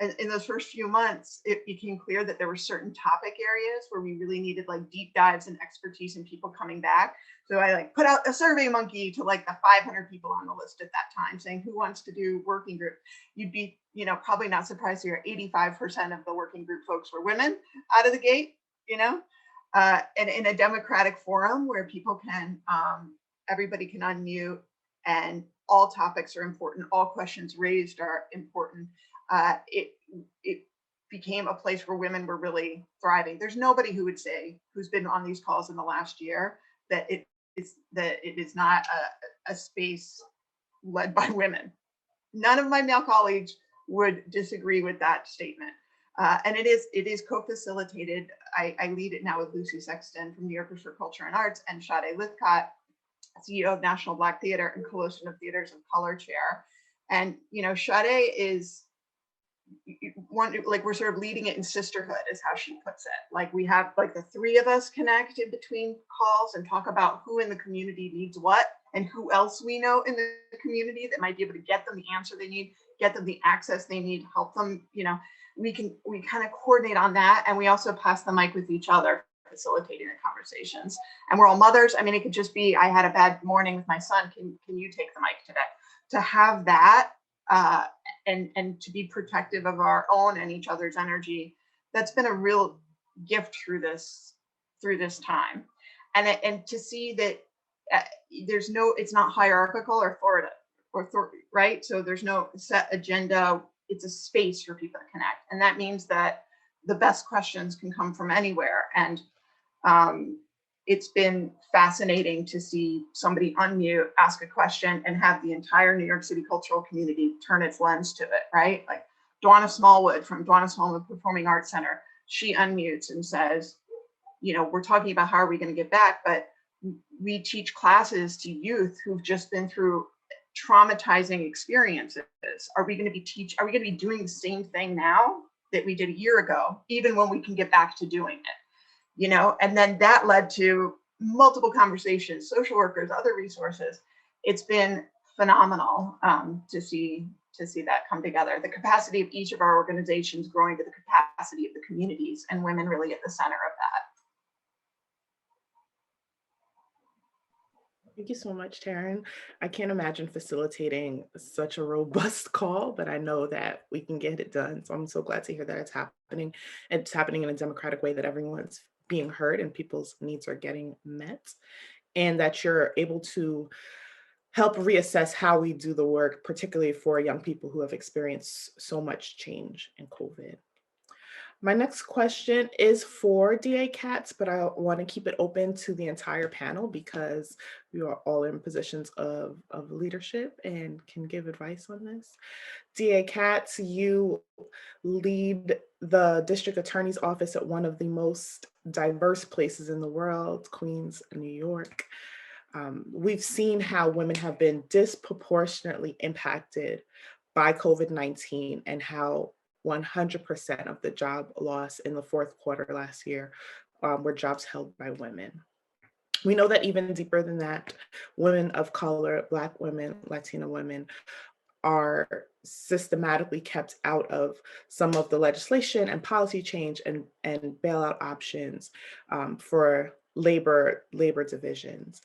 S4: And in those first few months, it became clear that there were certain topic areas where we really needed deep dives and expertise and people coming back. So I put out a survey monkey to the 500 people on the list at that time saying, who wants to do working group? You'd be, probably not surprised to hear 85% of the working group folks were women out of the gate, and in a democratic forum where people can, everybody can unmute, and all topics are important. All questions raised are important. It became a place where women were really thriving. There's nobody who would say, who's been on these calls in the last year, that it is not a space led by women. None of my male colleagues would disagree with that statement. And it is co-facilitated. I lead it now with Lucy Sexton from New Yorkers for Culture and Arts, and Sade Lithcott, CEO of National Black Theater and Coalition of Theaters of Color Chair. And, Sade is one, we're sort of leading it in sisterhood is how she puts it. We have the three of us connect in between calls and talk about who in the community needs what and who else we know in the community that might be able to get them the answer they need, get them the access they need, help them, we kind of coordinate on that. And we also pass the mic with each other, facilitating the conversations. And we're all mothers. I mean, it could just be, I had a bad morning with my son. Can you take the mic today? To have that and to be protective of our own and each other's energy. That's been a real gift through this time. And to see that it's not hierarchical or authoritative, right? So there's no set agenda. It's a space for people to connect. And that means that the best questions can come from anywhere. And it's been fascinating to see somebody unmute, ask a question, and have the entire New York City cultural community turn its lens to it, right? Like Donna Smallwood from Donna Smallwood Performing Arts Center, she unmutes and says, we're talking about how are we going to get back, but we teach classes to youth who've just been through traumatizing experiences. Are we going to be doing the same thing now that we did a year ago, even when we can get back to doing it? And then that led to multiple conversations, social workers, other resources. It's been phenomenal to see that come together. The capacity of each of our organizations growing to the capacity of the communities, and women really at the center of that.
S3: Thank you so much, Taryn. I can't imagine facilitating such a robust call, but I know that we can get it done. So I'm so glad to hear that it's happening. It's happening in a democratic way, that everyone's being heard and people's needs are getting met, and that you're able to help reassess how we do the work, particularly for young people who have experienced so much change in COVID. My next question is for DA Katz, but I want to keep it open to the entire panel because we are all in positions of leadership and can give advice on this. DA Katz, you lead the district attorney's office at one of the most diverse places in the world, Queens, New York. We've seen how women have been disproportionately impacted by COVID-19 and how 100% of the job loss in the fourth quarter last year were jobs held by women. We know that even deeper than that, women of color, Black women, Latina women are systematically kept out of some of the legislation and policy change and bailout options for labor divisions.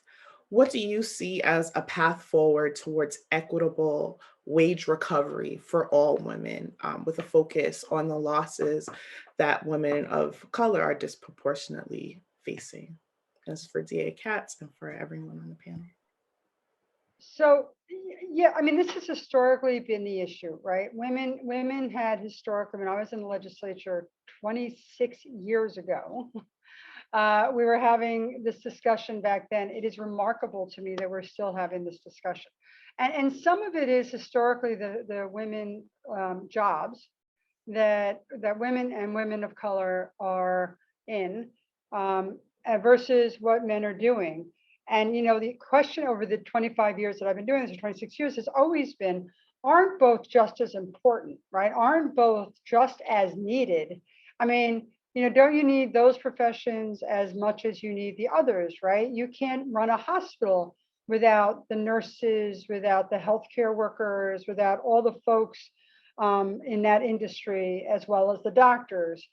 S3: What do you see as a path forward towards equitable wage recovery for all women, with a focus on the losses that women of color are disproportionately facing? That's for DA Katz and for everyone on the panel.
S5: So, yeah, I mean, this has historically been the issue, right? Women had historically, when I was in the legislature 26 years ago, we were having this discussion back then. It is remarkable to me that we're still having this discussion. And some of it is historically the women jobs that women and women of color are in versus what men are doing. And, the question over the 25 years that I've been doing this, or 26 years, has always been, aren't both just as important, right? Aren't both just as needed? I mean, don't you need those professions as much as you need the others, right? You can't run a hospital without the nurses, without the healthcare workers, without all the folks in that industry, as well as the doctors.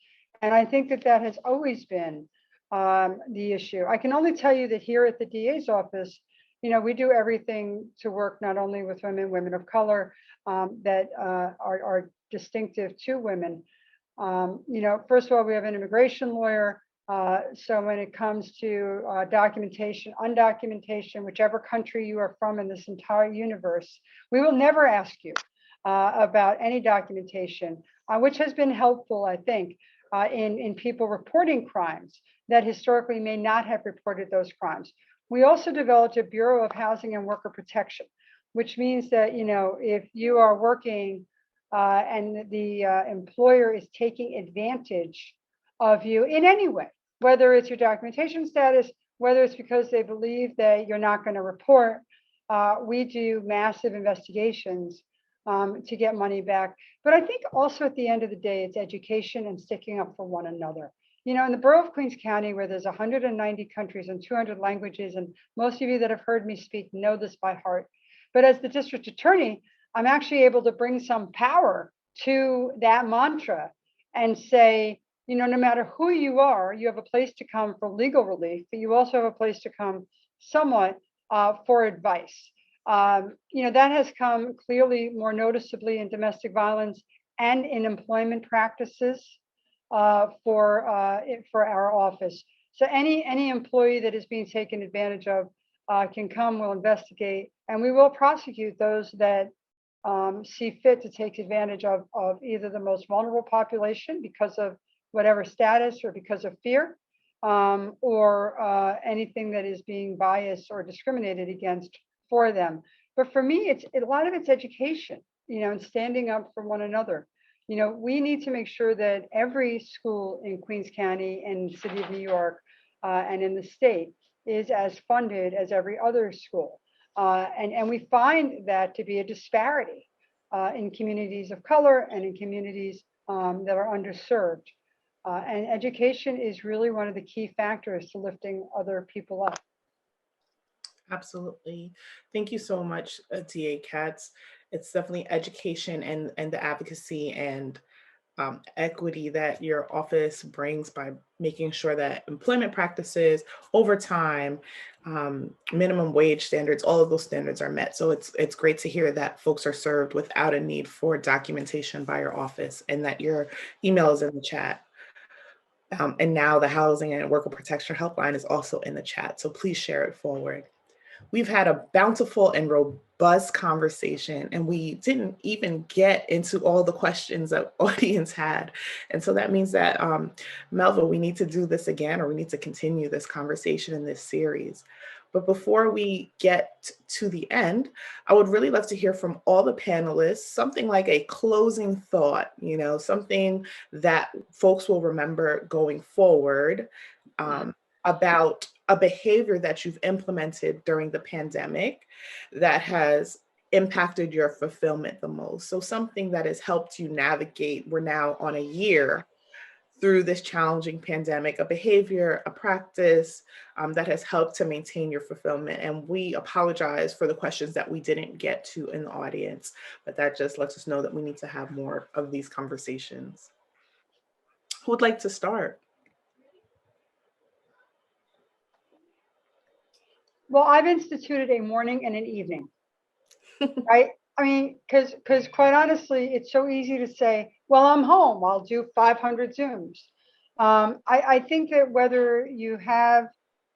S5: And I think that has always been the issue. I can only tell you that here at the DA's office, we do everything to work not only with women of color that are distinctive to women. First of all, we have an immigration lawyer. So when it comes to documentation, undocumentation, whichever country you are from in this entire universe, we will never ask you about any documentation, which has been helpful, I think, in people reporting crimes that historically may not have reported those crimes. We also developed a Bureau of Housing and Worker Protection, which means that, if you are working and the employer is taking advantage of you in any way, whether it's your documentation status, whether it's because they believe that you're not going to report, we do massive investigations to get money back. But I think also at the end of the day, it's education and sticking up for one another. In the borough of Queens County, where there's 190 countries and 200 languages, and most of you that have heard me speak know this by heart. But as the district attorney, I'm actually able to bring some power to that mantra and say, no matter who you are, you have a place to come for legal relief, but you also have a place to come somewhat for advice. That has come clearly more noticeably in domestic violence and in employment practices for our office. So any employee that is being taken advantage of can come, we'll investigate, and we will prosecute those that see fit to take advantage of either the most vulnerable population because of whatever status or because of fear, or anything that is being biased or discriminated against for them. But for me, a lot of it's education, and standing up for one another. We need to make sure that every school in Queens County and the city of New York and in the state is as funded as every other school. And we find that to be a disparity in communities of color and in communities that are underserved. And education is really one of the key factors to lifting other people up.
S3: Absolutely. Thank you so much, DA Katz. It's definitely education and the advocacy and equity that your office brings by making sure that employment practices, overtime, minimum wage standards, all of those standards are met. So it's great to hear that folks are served without a need for documentation by your office, and that your email is in the chat. And now the Housing and Worker Protection Helpline is also in the chat. So please share it forward. We've had a bountiful and robust conversation, and we didn't even get into all the questions that audience had. And so that means that, Melva, we need to do this again, or we need to continue this conversation in this series. But before we get to the end, I would really love to hear from all the panelists, something like a closing thought, something that folks will remember going forward about a behavior that you've implemented during the pandemic that has impacted your fulfillment the most. So something that has helped you navigate, we're now on a year through this challenging pandemic, a behavior, a practice that has helped to maintain your fulfillment. And we apologize for the questions that we didn't get to in the audience, but that just lets us know that we need to have more of these conversations. Who would like to start?
S5: Well, I've instituted a morning and an evening, right? I mean, because quite honestly, it's so easy to say, well, I'm home, I'll do 500 Zooms. I think that whether you have,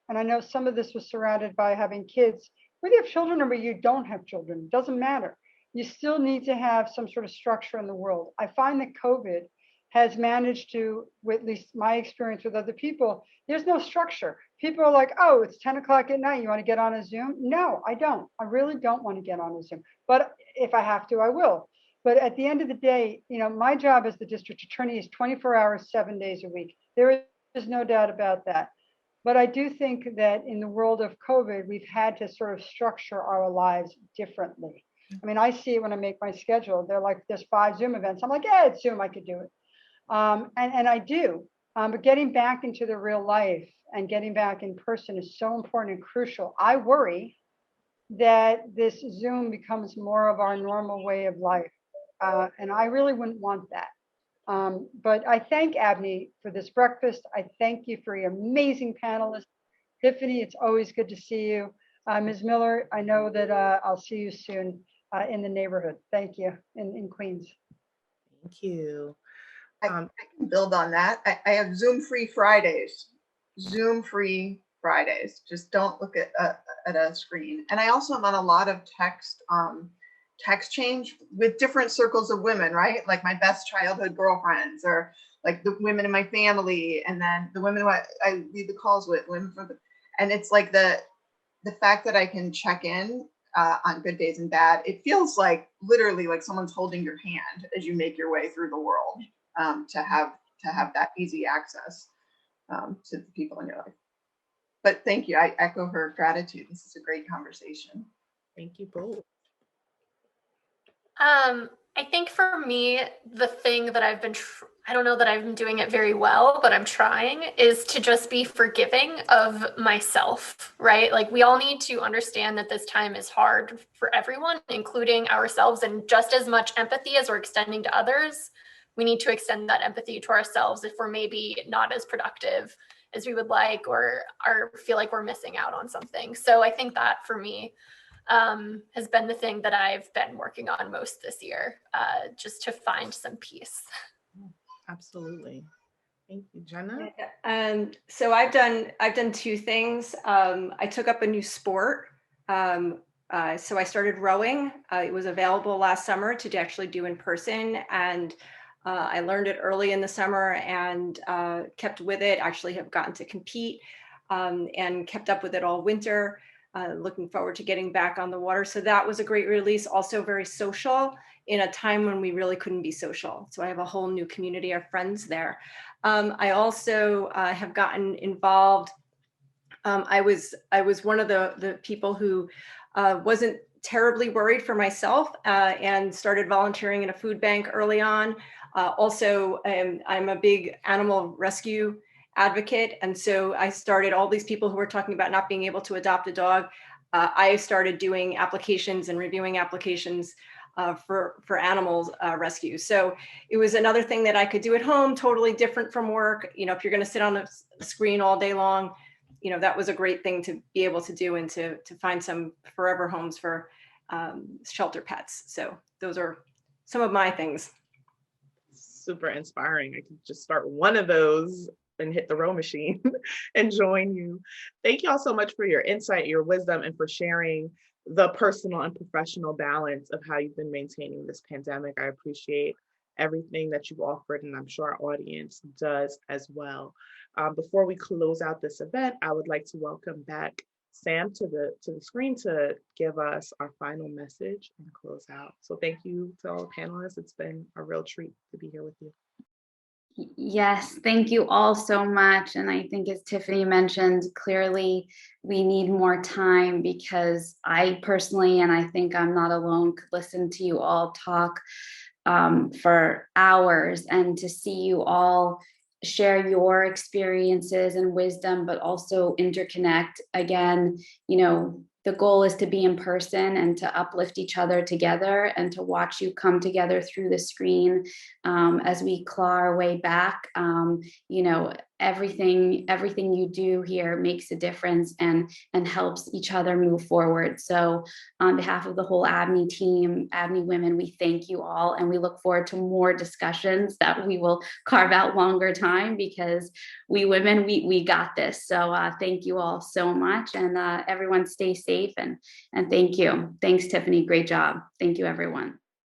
S5: and I know some of this was surrounded by having kids, whether you have children or you don't have children, it doesn't matter. You still need to have some sort of structure in the world. I find that COVID has managed to, with at least my experience with other people, there's no structure. People are like, oh, it's 10 o'clock at night, you want to get on a Zoom? No, I don't. I really don't want to get on a Zoom. But if I have to, I will. But at the end of the day, my job as the district attorney is 24 hours, 7 days a week. There is no doubt about that. But I do think that in the world of COVID, we've had to sort of structure our lives differently. I mean, I see it when I make my schedule. They're like, there's 5 Zoom events. I'm like, yeah, it's Zoom, I could do it. And I do. But getting back into the real life and getting back in person is so important and crucial. I worry that this Zoom becomes more of our normal way of life. And I really wouldn't want that. But I thank ABNY for this breakfast. I thank you for your amazing panelists. Tiffany, it's always good to see you. Ms. Miller, I know that I'll see you soon in the neighborhood. Thank you, in Queens.
S3: Thank you.
S4: I can build on that. I have Zoom-free Fridays. Zoom-free Fridays. Just don't look at a screen. And I also am on a lot of text change with different circles of women, right? Like my best childhood girlfriends, or like the women in my family, and then the women who I lead the calls with, and it's like the fact that I can check in on good days and bad. It feels like literally like someone's holding your hand as you make your way through the world, to have that easy access to the people in your life. But thank you. I echo her gratitude. This is a great conversation.
S3: Thank you both.
S7: I think for me, the thing that I've been, I don't know that I've been doing it very well, but I'm trying, is to just be forgiving of myself, right? Like we all need to understand that this time is hard for everyone, including ourselves, and just as much empathy as we're extending to others, we need to extend that empathy to ourselves if we're maybe not as productive as we would like, or feel like we're missing out on something. So I think that for me, has been the thing that I've been working on most this year, just to find some peace.
S3: Absolutely. Thank you, Jenna.
S6: So I've done two things. I took up a new sport. So I started rowing. It was available last summer to actually do in person, and I learned it early in the summer and kept with it. Actually have gotten to compete and kept up with it all winter. Looking forward to getting back on the water. So that was a great release. Also very social in a time when we really couldn't be social. So I have a whole new community of friends there. I also have gotten involved. I was one of the people who wasn't terribly worried for myself and started volunteering in a food bank early on. Also, I'm a big animal rescue advocate. And so I started, all these people who were talking about not being able to adopt a dog, I started doing applications and reviewing applications for animals rescue. So it was another thing that I could do at home, totally different from work. You know, if you're going to sit on a screen all day long, you know, that was a great thing to be able to do and to find some forever homes for shelter pets. So those are some of my things.
S3: Super inspiring. I could just start one of those and hit the row machine and join you. Thank you all so much for your insight, your wisdom, and for sharing the personal and professional balance of how you've been maintaining this pandemic. I appreciate everything that you've offered, and I'm sure our audience does as well. Before we close out this event, I would like to welcome back Sam to the screen to give us our final message and close out. So thank you to all the panelists. It's been a real treat to be here with you.
S2: Yes, thank you all so much. And I think, as Tiffany mentioned, clearly we need more time, because I personally, and I think I'm not alone, could listen to you all talk for hours, and to see you all share your experiences and wisdom, but also interconnect. Again, you know, the goal is to be in person and to uplift each other together, and to watch you come together through the screen as we claw our way back. You know, everything you do here makes a difference and helps each other move forward. So on behalf of the whole ABNY team, ABNY Women, we thank you all, and we look forward to more discussions that we will carve out longer time, because we women, we got this. So thank you all so much, and everyone stay safe, and thank you. Thanks, Tiffany. Great job. Thank you, everyone.